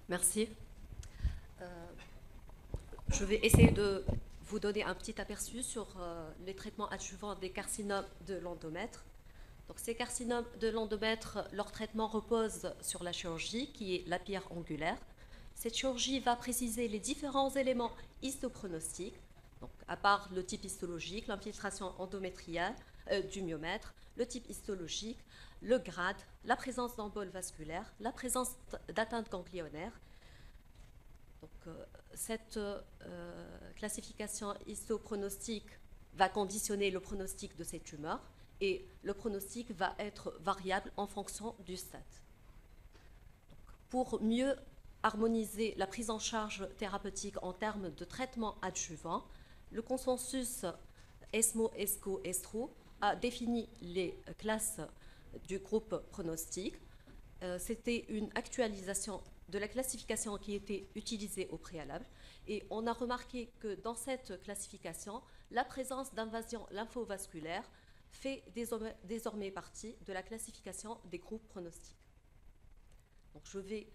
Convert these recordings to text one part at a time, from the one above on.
Merci. Je vais essayer de vous donner un petit aperçu sur les traitements adjuvants des carcinomes de l'endomètre. Donc, ces carcinomes de l'endomètre, leur traitement repose sur la chirurgie, qui est la pierre angulaire. Cette chirurgie va préciser les différents éléments histopronostiques, donc à part le type histologique, l'infiltration endométriale du myomètre, le type histologique, le grade, la présence d'emboles vasculaires, la présence d'atteinte ganglionnaire. Donc, cette classification histopronostique va conditionner le pronostic de ces tumeurs et le pronostic va être variable en fonction du stade. Donc, pour mieux harmoniser la prise en charge thérapeutique en termes de traitement adjuvant, le consensus ESMO-ESCO-ESTRO a défini les classes du groupe pronostic. C'était une actualisation de la classification qui était utilisée au préalable. Et on a remarqué que dans cette classification, la présence d'invasion lymphovasculaire fait désormais partie de la classification des groupes pronostiques. Donc, je vais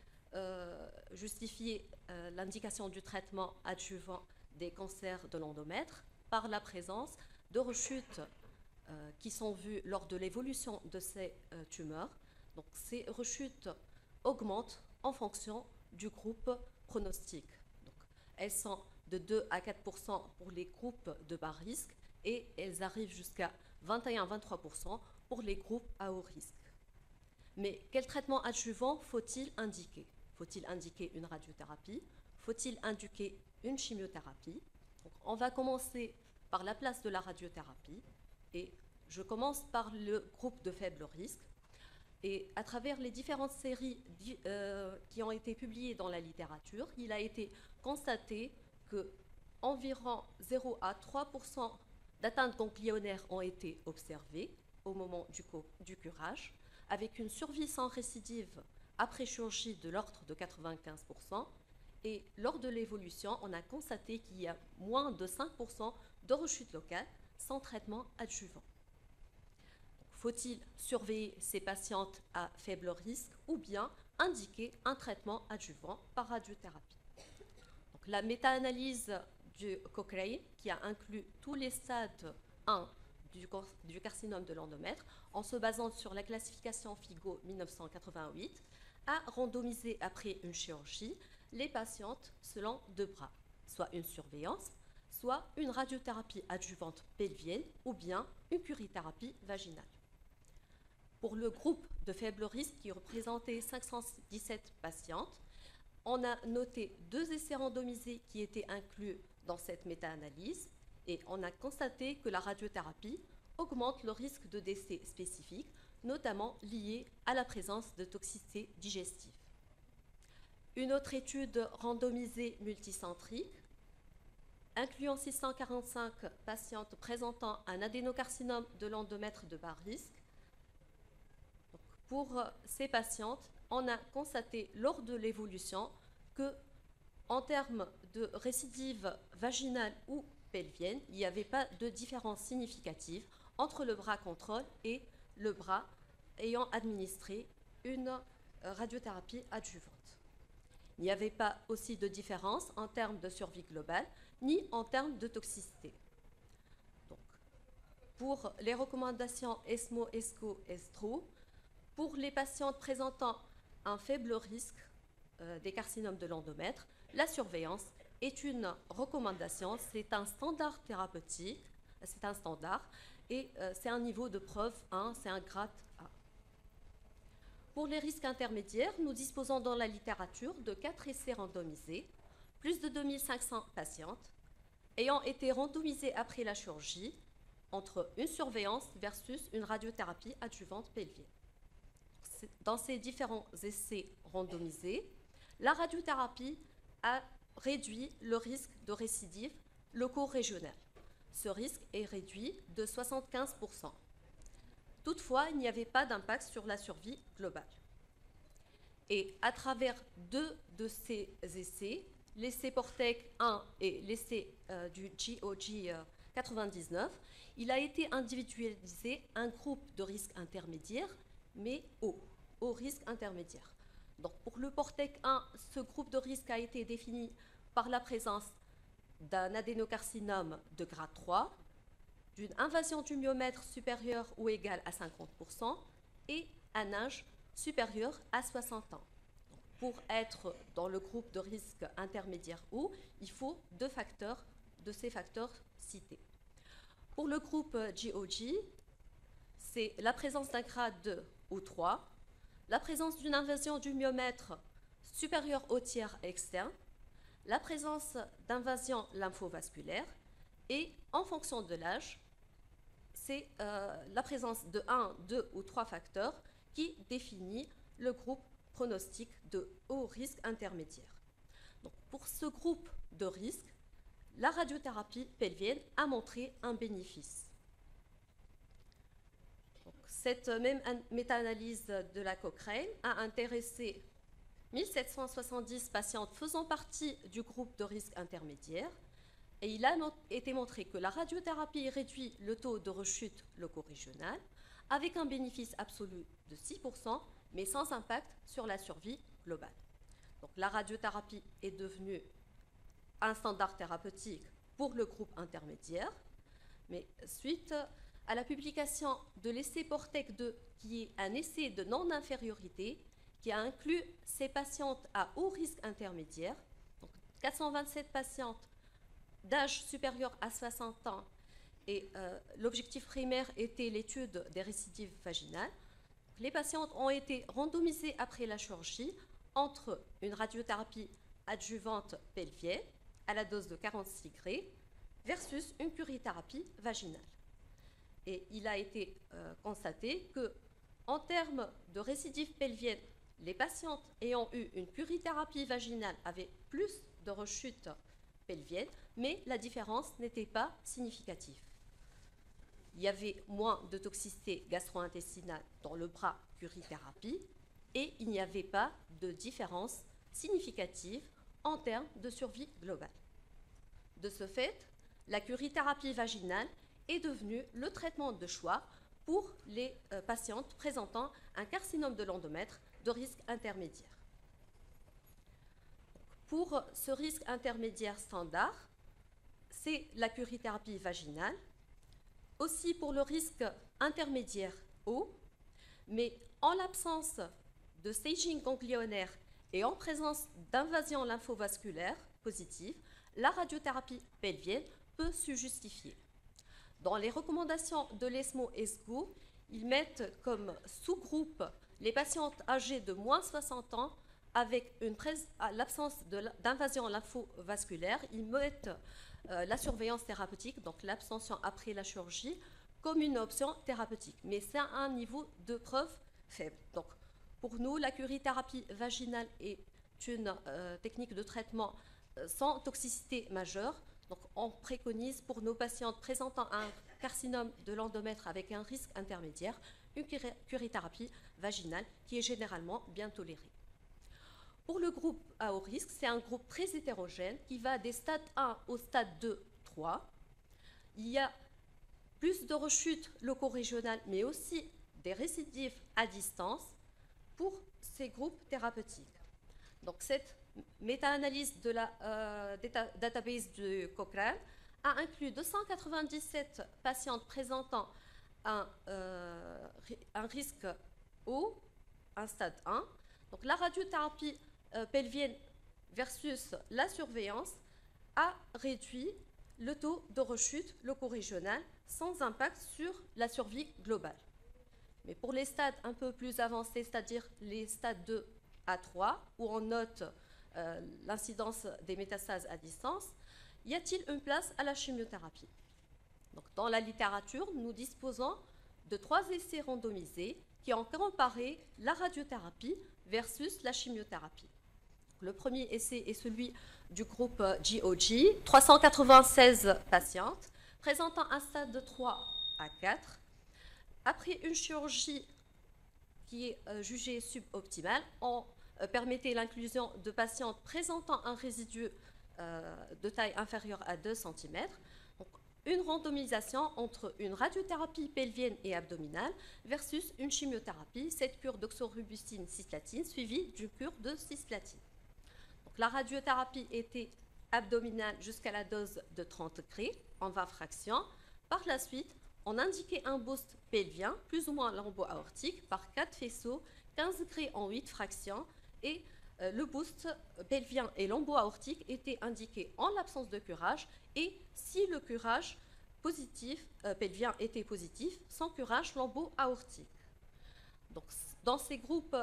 justifier l'indication du traitement adjuvant des cancers de l'endomètre par la présence de rechutes qui sont vues lors de l'évolution de ces tumeurs. Donc, ces rechutes augmentent en fonction du groupe pronostic. Donc, elles sont de 2 à 4 pour les groupes de bas risque et elles arrivent jusqu'à 21 à 23 pour les groupes à haut risque. Mais quel traitement adjuvant faut-il indiquer? Faut-il indiquer une radiothérapie? Faut-il indiquer une chimiothérapie? Donc, on va commencer par la place de la radiothérapie et je commence par le groupe de faible risque. Et à travers les différentes séries qui ont été publiées dans la littérature, il a été constaté que environ 0 à 3 d'atteintes ganglionnaires ont été observées au moment du curage, avec une survie sans récidive après chirurgie de l'ordre de 95 et lors de l'évolution, on a constaté qu'il y a moins de 5 de rechute locale sans traitement adjuvant. Faut-il surveiller ces patientes à faible risque ou bien indiquer un traitement adjuvant par radiothérapie? Donc, la méta-analyse du Cochrane, qui a inclus tous les stades 1 du carcinome de l'endomètre, en se basant sur la classification FIGO 1988, a randomisé après une chirurgie les patientes selon deux bras, soit une surveillance, soit une radiothérapie adjuvante pelvienne ou bien une curithérapie vaginale. Pour le groupe de faible risque qui représentait 517 patientes, on a noté 2 essais randomisés qui étaient inclus dans cette méta-analyse et on a constaté que la radiothérapie augmente le risque de décès spécifique, notamment lié à la présence de toxicité digestive. Une autre étude randomisée multicentrique, incluant 645 patientes présentant un adénocarcinome de l'endomètre de bas risque. Donc, pour ces patientes, on a constaté lors de l'évolution que, en termes de récidive vaginale ou pelvienne, il n'y avait pas de différence significative entre le bras contrôle et le bras ayant administré une radiothérapie adjuvante. Il n'y avait pas aussi de différence en termes de survie globale ni en termes de toxicité. Donc, pour les recommandations ESMO, ESCO, ESTRO, pour les patientes présentant un faible risque des carcinomes de l'endomètre, la surveillance est une recommandation, c'est un standard thérapeutique, c'est un standard et c'est un niveau de preuve 1, c'est un grade A. Pour les risques intermédiaires, nous disposons dans la littérature de 4 essais randomisés, plus de 2500 patientes, ayant été randomisées après la chirurgie entre une surveillance versus une radiothérapie adjuvante pelvienne. Dans ces différents essais randomisés, la radiothérapie a réduit le risque de récidive loco-régional. Ce risque est réduit de 75%. Toutefois, il n'y avait pas d'impact sur la survie globale. Et à travers 2 de ces essais, l'essai Portec 1 et l'essai du GOG 99, il a été individualisé un groupe de risque intermédiaire, mais haut risque intermédiaire. Donc, pour le PORTEC 1, ce groupe de risque a été défini par la présence d'un adénocarcinome de grade 3, d'une invasion du myomètre supérieure ou égale à 50% et un âge supérieur à 60 ans. Donc, pour être dans le groupe de risque intermédiaire haut, il faut deux facteurs de ces facteurs cités. Pour le groupe GOG, c'est la présence d'un grade 2 ou 3, la présence d'une invasion du myomètre supérieure au tiers externe, la présence d'invasion lymphovasculaire et, en fonction de l'âge, c'est la présence de 1, 2 ou 3 facteurs qui définit le groupe pronostic de haut risque intermédiaire. Donc, pour ce groupe de risque, la radiothérapie pelvienne a montré un bénéfice. Donc, cette même méta-analyse de la Cochrane a intéressé 1770 patientes faisant partie du groupe de risque intermédiaire et il a été montré que la radiothérapie réduit le taux de rechute locorégionale avec un bénéfice absolu de 6%, mais sans impact sur la survie globale. Donc, la radiothérapie est devenue un standard thérapeutique pour le groupe intermédiaire, mais suite à la publication de l'essai PORTEC 2, qui est un essai de non-infériorité, qui a inclus ces patientes à haut risque intermédiaire, donc 427 patientes d'âge supérieur à 60 ans, et l'objectif primaire était l'étude des récidives vaginales. Les patientes ont été randomisées après la chirurgie entre une radiothérapie adjuvante pelvienne à la dose de 46 Gray versus une curithérapie vaginale. Et il a été constaté que, en termes de récidive pelvienne, les patientes ayant eu une curithérapie vaginale avaient plus de rechutes pelviennes, mais la différence n'était pas significative. Il y avait moins de toxicité gastro-intestinale dans le bras curithérapie et il n'y avait pas de différence significative en termes de survie globale. De ce fait, la curithérapie vaginale est devenue le traitement de choix pour les patientes présentant un carcinome de l'endomètre de risque intermédiaire. Pour ce risque intermédiaire standard, c'est la curithérapie vaginale. Aussi pour le risque intermédiaire haut, mais en l'absence de staging ganglionnaire et en présence d'invasion lymphovasculaire positive, la radiothérapie pelvienne peut se justifier. Dans les recommandations de l'ESMO-ESGO, ils mettent comme sous-groupe les patientes âgées de moins de 60 ans avec l'absence d'invasion lymphovasculaire. Ils mettent la surveillance thérapeutique, donc l'abstention après la chirurgie, comme une option thérapeutique. Mais c'est à un niveau de preuve faible. Donc, pour nous, la curithérapie vaginale est une technique de traitement sans toxicité majeure. Donc, on préconise pour nos patientes présentant un carcinome de l'endomètre avec un risque intermédiaire une curithérapie vaginale qui est généralement bien tolérée. Pour le groupe à haut risque, c'est un groupe très hétérogène qui va des stades 1 au stade 2, 3. Il y a plus de rechutes locorégionales, mais aussi des récidives à distance pour ces groupes thérapeutiques. Donc, cette méta-analyse de la database de Cochrane a inclus 297 patientes présentant un risque haut, un stade 1. Donc, la radiothérapie pelvienne versus la surveillance a réduit le taux de rechute locorégionale sans impact sur la survie globale. Mais pour les stades un peu plus avancés, c'est-à-dire les stades 2 à 3, où on note l'incidence des métastases à distance, y a-t-il une place à la chimiothérapie? Donc, dans la littérature, nous disposons de 3 essais randomisés qui ont comparé la radiothérapie versus la chimiothérapie. Le premier essai est celui du groupe GOG, 396 patientes présentant un stade de 3 à 4. Après une chirurgie qui est jugée suboptimale, on permettait l'inclusion de patientes présentant un résidu de taille inférieure à 2 cm. Donc, une randomisation entre une radiothérapie pelvienne et abdominale versus une chimiothérapie, cette cure d'oxorubicine cisplatine suivie d'une cure de cisplatine. Donc, la radiothérapie était abdominale jusqu'à la dose de 30 Cr en 20 fractions. Par la suite, on indiquait un boost pelvien, plus ou moins lombo-aortique, par 4 faisceaux, 15 Cr en 8 fractions, et le boost pelvien et lombo-aortique étaient indiqués en l'absence de curage et si le curage positif, pelvien était positif, sans curage lombo-aortique. Donc, dans ces groupes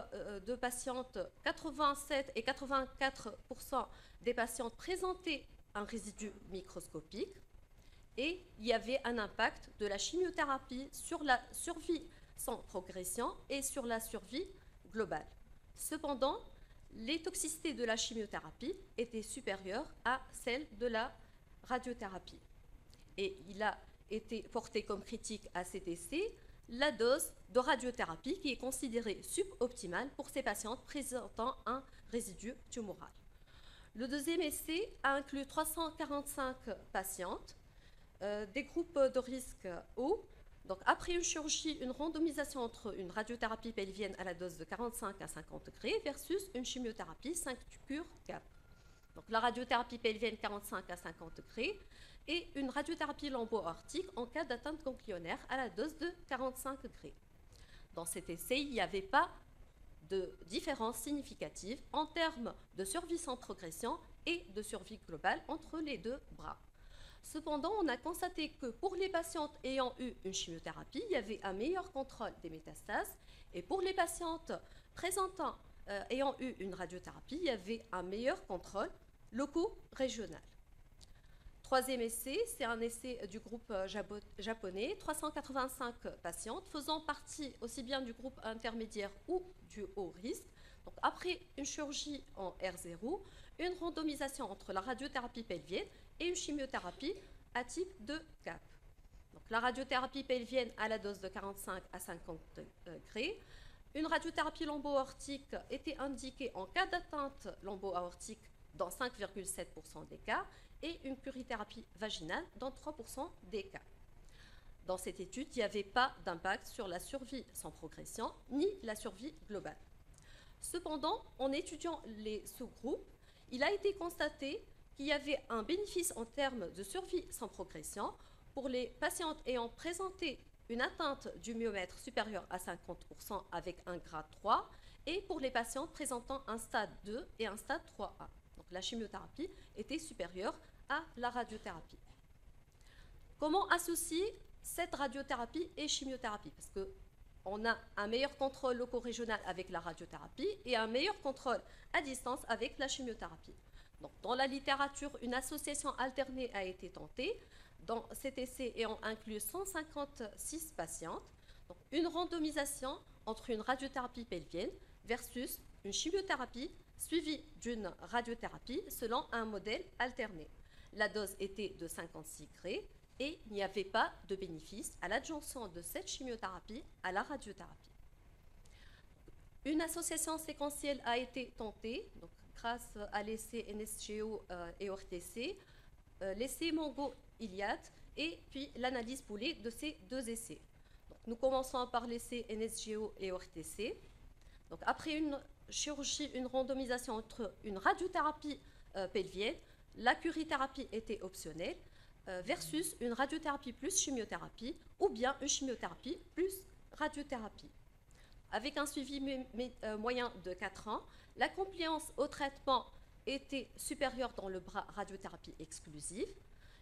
de patientes, 87 et 84% des patientes présentaient un résidu microscopique et il y avait un impact de la chimiothérapie sur la survie sans progression et sur la survie globale. Cependant, les toxicités de la chimiothérapie étaient supérieures à celles de la radiothérapie. Et il a été porté comme critique à cet essai la dose de radiothérapie qui est considérée suboptimale pour ces patientes présentant un résidu tumoral. Le deuxième essai a inclus 345 patientes, des groupes de risque hauts. Donc, après une chirurgie, une randomisation entre une radiothérapie pelvienne à la dose de 45 à 50 degrés versus une chimiothérapie 5 cures CAP. Donc, la radiothérapie pelvienne 45 à 50 degrés et une radiothérapie lombo-aortique en cas d'atteinte ganglionnaire à la dose de 45 degrés. Dans cet essai, il n'y avait pas de différence significative en termes de survie sans progression et de survie globale entre les deux bras. Cependant, on a constaté que pour les patientes ayant eu une chimiothérapie, il y avait un meilleur contrôle des métastases et pour les patientes présentant ayant eu une radiothérapie, il y avait un meilleur contrôle loco-régional. Troisième essai, c'est un essai du groupe japonais, 385 patientes faisant partie aussi bien du groupe intermédiaire ou du haut risque. Donc, après une chirurgie en R0, une randomisation entre la radiothérapie pelvienne et une chimiothérapie à type de CAP. Donc, la radiothérapie pelvienne à la dose de 45 à 50 degrés. Une radiothérapie lombo-aortique était indiquée en cas d'atteinte lombo-aortique dans 5,7% des cas et une curithérapie vaginale dans 3% des cas. Dans cette étude, il n'y avait pas d'impact sur la survie sans progression ni la survie globale. Cependant, en étudiant les sous-groupes, il a été constaté qu'il y avait un bénéfice en termes de survie sans progression pour les patientes ayant présenté une atteinte du myomètre supérieure à 50% avec un grade 3 et pour les patientes présentant un stade 2 et un stade 3A. Donc la chimiothérapie était supérieure à la radiothérapie. Comment associer cette radiothérapie et chimiothérapie? Parce qu'on a un meilleur contrôle loco-régional avec la radiothérapie et un meilleur contrôle à distance avec la chimiothérapie. Donc, dans la littérature, une association alternée a été tentée. Dans cet essai ayant inclus 156 patientes, donc une randomisation entre une radiothérapie pelvienne versus une chimiothérapie suivie d'une radiothérapie selon un modèle alterné. La dose était de 56 degrés et il n'y avait pas de bénéfice à l'adjonction de cette chimiothérapie à la radiothérapie. Une association séquentielle a été tentée, donc, grâce à l'essai NSGO et ORTC, l'essai Mongo-Iliad et puis l'analyse poolée de ces deux essais. Donc, nous commençons par l'essai NSGO et ORTC. Donc, après une chirurgie, une randomisation entre une radiothérapie pelvienne, la curithérapie était optionnelle versus une radiothérapie plus chimiothérapie ou bien une chimiothérapie plus radiothérapie. Avec un suivi moyen de 4 ans, la compliance au traitement était supérieure dans le bras radiothérapie exclusive.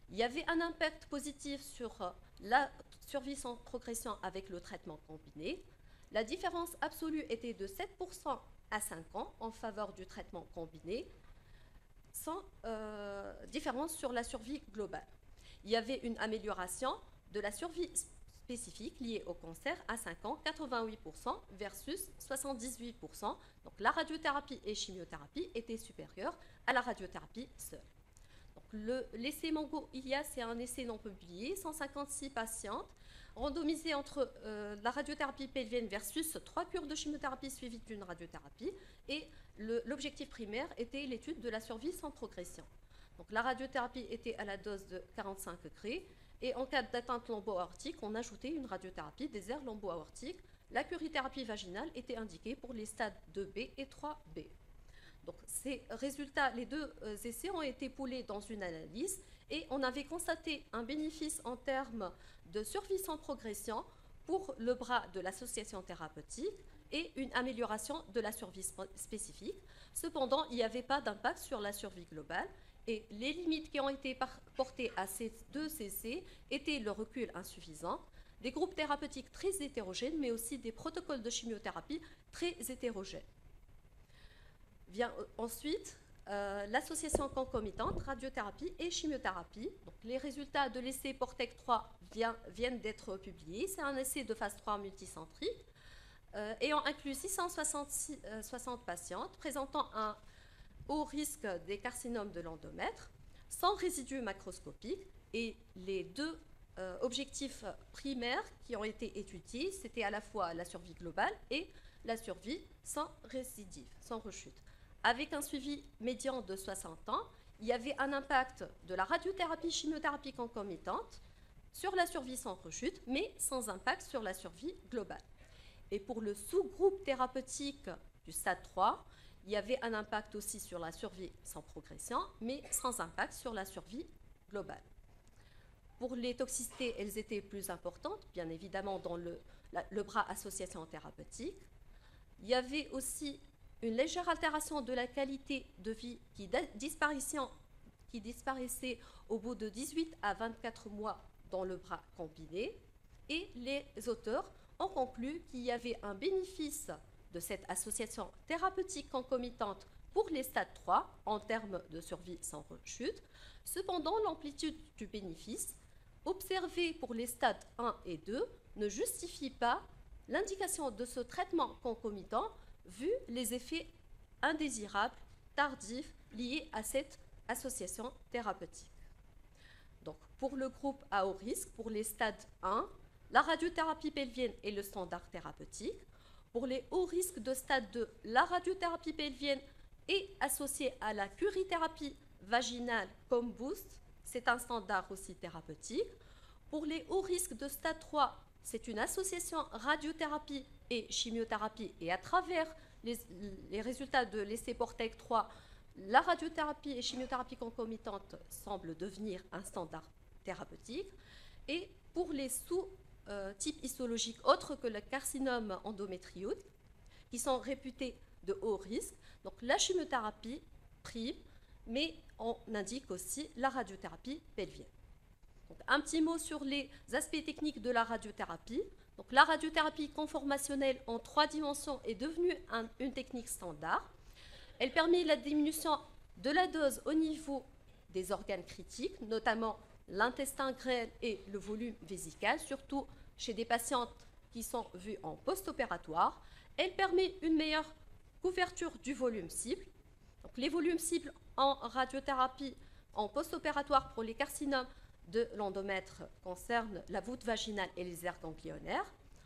Il y avait un impact positif sur la survie sans progression avec le traitement combiné. La différence absolue était de 7% à 5 ans en faveur du traitement combiné, sans différence sur la survie globale. Il y avait une amélioration de la survie spécifique liée au cancer à 5 ans, 88% versus 78%. Donc la radiothérapie et chimiothérapie étaient supérieures à la radiothérapie seule. L'essai Mongo-Iliad, c'est un essai non publié, 156 patientes, randomisées entre la radiothérapie pelvienne versus 3 cures de chimiothérapie suivies d'une radiothérapie. Et l'objectif primaire était l'étude de la survie sans progression. Donc, la radiothérapie était à la dose de 45 degrés Et en cas d'atteinte lombo-aortique, on ajoutait une radiothérapie des aires lombo-aortiques. La curithérapie vaginale était indiquée pour les stades 2B et 3B. Donc, ces résultats, les deux essais ont été poolés dans une analyse et on avait constaté un bénéfice en termes de survie sans progression pour le bras de l'association thérapeutique et une amélioration de la survie spécifique. Cependant, il n'y avait pas d'impact sur la survie globale et les limites qui ont été portées à ces deux essais étaient le recul insuffisant, des groupes thérapeutiques très hétérogènes, mais aussi des protocoles de chimiothérapie très hétérogènes. Vient ensuite l'association concomitante, radiothérapie et chimiothérapie. Donc, les résultats de l'essai Portec 3 viennent d'être publiés. C'est un essai de phase 3 multicentrique ayant inclus 660 patientes présentant un haut risque des carcinomes de l'endomètre, sans résidus macroscopiques. Et les deux objectifs primaires qui ont été étudiés, c'était à la fois la survie globale et la survie sans récidive, sans rechute. Avec un suivi médian de 60 ans, il y avait un impact de la radiothérapie-chimiothérapie concomitante sur la survie sans rechute, mais sans impact sur la survie globale. Et pour le sous-groupe thérapeutique du stade 3, il y avait un impact aussi sur la survie sans progression, mais sans impact sur la survie globale. Pour les toxicités, elles étaient plus importantes, bien évidemment, dans le bras association thérapeutique. Il y avait aussi une légère altération de la qualité de vie qui disparaissait au bout de 18 à 24 mois dans le bras combiné. Et les auteurs ont conclu qu'il y avait un bénéfice de cette association thérapeutique concomitante pour les stades 3 en termes de survie sans rechute. Cependant, l'amplitude du bénéfice observé pour les stades 1 et 2 ne justifie pas l'indication de ce traitement concomitant vu les effets indésirables, tardifs, liés à cette association thérapeutique. Donc, pour le groupe à haut risque, pour les stades 1, la radiothérapie pelvienne est le standard thérapeutique. Pour les hauts risques de stade 2, la radiothérapie pelvienne est associée à la curithérapie vaginale comme boost. C'est un standard aussi thérapeutique. Pour les hauts risques de stade 3, c'est une association radiothérapie et chimiothérapie. Et à travers les résultats de l'essai Portec 3, la radiothérapie et chimiothérapie concomitante semblent devenir un standard thérapeutique. Et pour les sous-types histologiques autres que le carcinome endométriose, qui sont réputés de haut risque, donc la chimiothérapie prime, mais on indique aussi la radiothérapie pelvienne. Donc, un petit mot sur les aspects techniques de la radiothérapie. Donc, la radiothérapie conformationnelle en 3 dimensions est devenue une technique standard. Elle permet la diminution de la dose au niveau des organes critiques, notamment l'intestin grêle et le volume vésical, surtout chez des patientes qui sont vues en post-opératoire. Elle permet une meilleure couverture du volume cible. Donc, les volumes cibles en radiothérapie en post-opératoire pour les carcinomes de l'endomètre concernent la voûte vaginale et les aires ganglionnaires.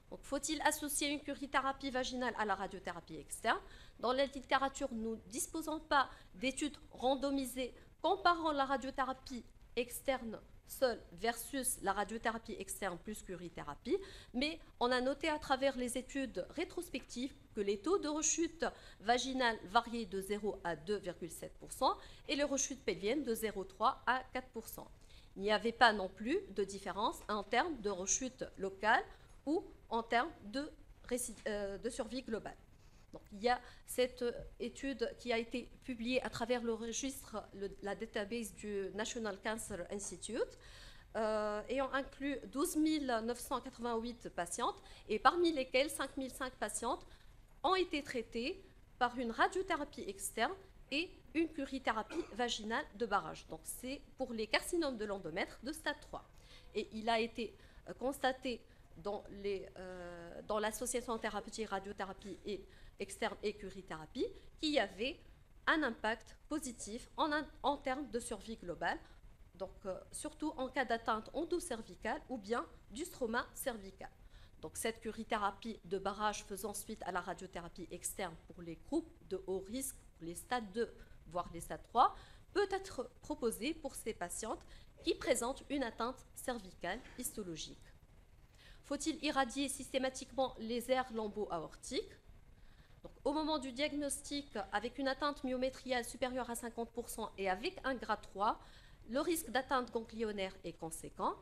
Donc, faut-il associer une curithérapie vaginale à la radiothérapie externe? Dans la littérature, nous ne disposons pas d'études randomisées comparant la radiothérapie externe seule versus la radiothérapie externe plus curithérapie, mais on a noté à travers les études rétrospectives que les taux de rechute vaginale variaient de 0 à 2,7% et les rechutes pelviennes de 0,3 à 4%. Il n'y avait pas non plus de différence en termes de rechute locale ou en termes de survie globale. Donc, il y a cette étude qui a été publiée à travers le registre, la database du National Cancer Institute, ayant inclus 12 988 patientes, et parmi lesquelles 5 005 patientes ont été traitées par une radiothérapie externe et une curithérapie vaginale de barrage. Donc, c'est pour les carcinomes de l'endomètre de stade 3. Et il a été constaté dans l'association thérapeutique radiothérapie externe et curithérapie qu'il y avait un impact positif en termes de survie globale, donc surtout en cas d'atteinte endocervicale ou bien du stroma cervical. Donc, cette curithérapie de barrage faisant suite à la radiothérapie externe pour les groupes de haut risque, pour les stades 2, voire les stades 3, peut être proposée pour ces patientes qui présentent une atteinte cervicale histologique. Faut-il irradier systématiquement les aires lombo-aortiques? Donc, au moment du diagnostic, avec une atteinte myométriale supérieure à 50% et avec un grade 3, le risque d'atteinte ganglionnaire est conséquent.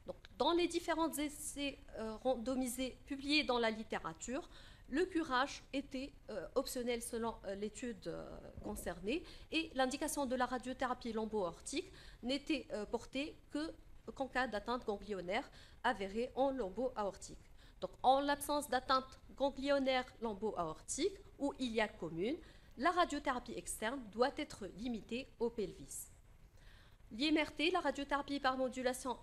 Donc, dans les différents essais randomisés publiés dans la littérature, le curage était optionnel selon l'étude concernée et l'indication de la radiothérapie lombo-aortique n'était portée qu'en cas d'atteinte ganglionnaire avérée en lombo-aortique. Donc, en l'absence d'atteinte ganglionnaire lombo-aortique où il y a commune, la radiothérapie externe doit être limitée au pelvis. L'IMRT, la radiothérapie par modulation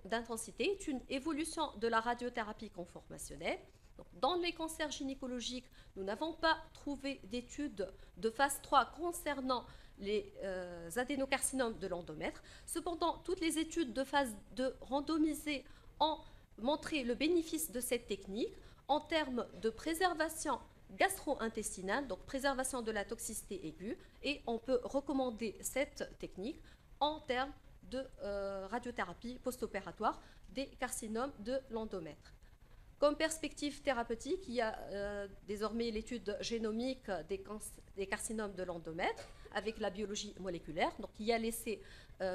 d'intensité, est une évolution de la radiothérapie conformationnelle. Donc, dans les cancers gynécologiques, nous n'avons pas trouvé d'études de phase 3 concernant les adénocarcinomes de l'endomètre. Cependant, toutes les études de phase 2 randomisées ont montré le bénéfice de cette technique en termes de préservation gastro-intestinale, donc préservation de la toxicité aiguë, et on peut recommander cette technique en termes de radiothérapie post-opératoire des carcinomes de l'endomètre. Comme perspective thérapeutique, il y a désormais l'étude génomique des carcinomes de l'endomètre avec la biologie moléculaire. Donc, il y a l'essai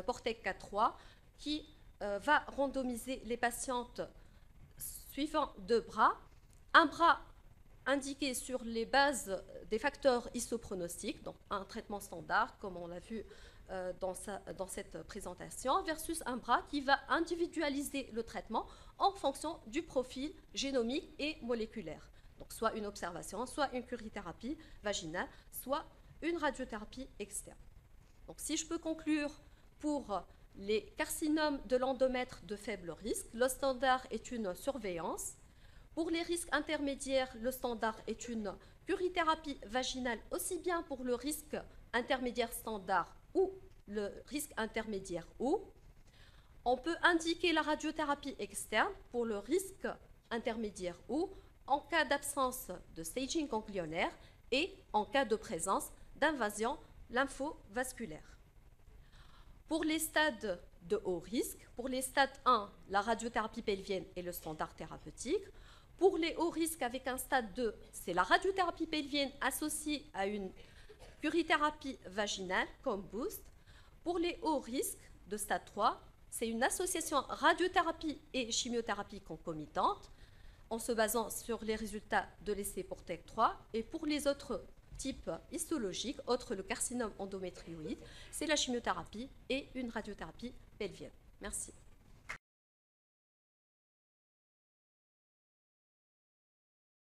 PORTEC 4.3 qui va randomiser les patientes suivant deux bras. Un bras indiqué sur les bases des facteurs isopronostiques, donc un traitement standard, comme on l'a vu dans cette présentation, versus un bras qui va individualiser le traitement en fonction du profil génomique et moléculaire. Donc soit une observation, soit une curithérapie vaginale, soit une radiothérapie externe. Donc si je peux conclure pour les carcinomes de l'endomètre de faible risque, le standard est une surveillance. Pour les risques intermédiaires, le standard est une curithérapie vaginale aussi bien pour le risque intermédiaire standard ou le risque intermédiaire haut. On peut indiquer la radiothérapie externe pour le risque intermédiaire haut en cas d'absence de staging ganglionnaire et en cas de présence d'invasion lymphovasculaire. Pour les stades de haut risque, pour les stades 1, la radiothérapie pelvienne est le standard thérapeutique. Pour les hauts risques avec un stade 2, c'est la radiothérapie pelvienne associée à une curithérapie vaginale comme boost. Pour les hauts risques de stade 3, c'est une association radiothérapie et chimiothérapie concomitante en se basant sur les résultats de l'essai PORTEC 3. Et pour les autres types histologiques, autres le carcinome endométrioïde, c'est la chimiothérapie et une radiothérapie pelvienne. Merci.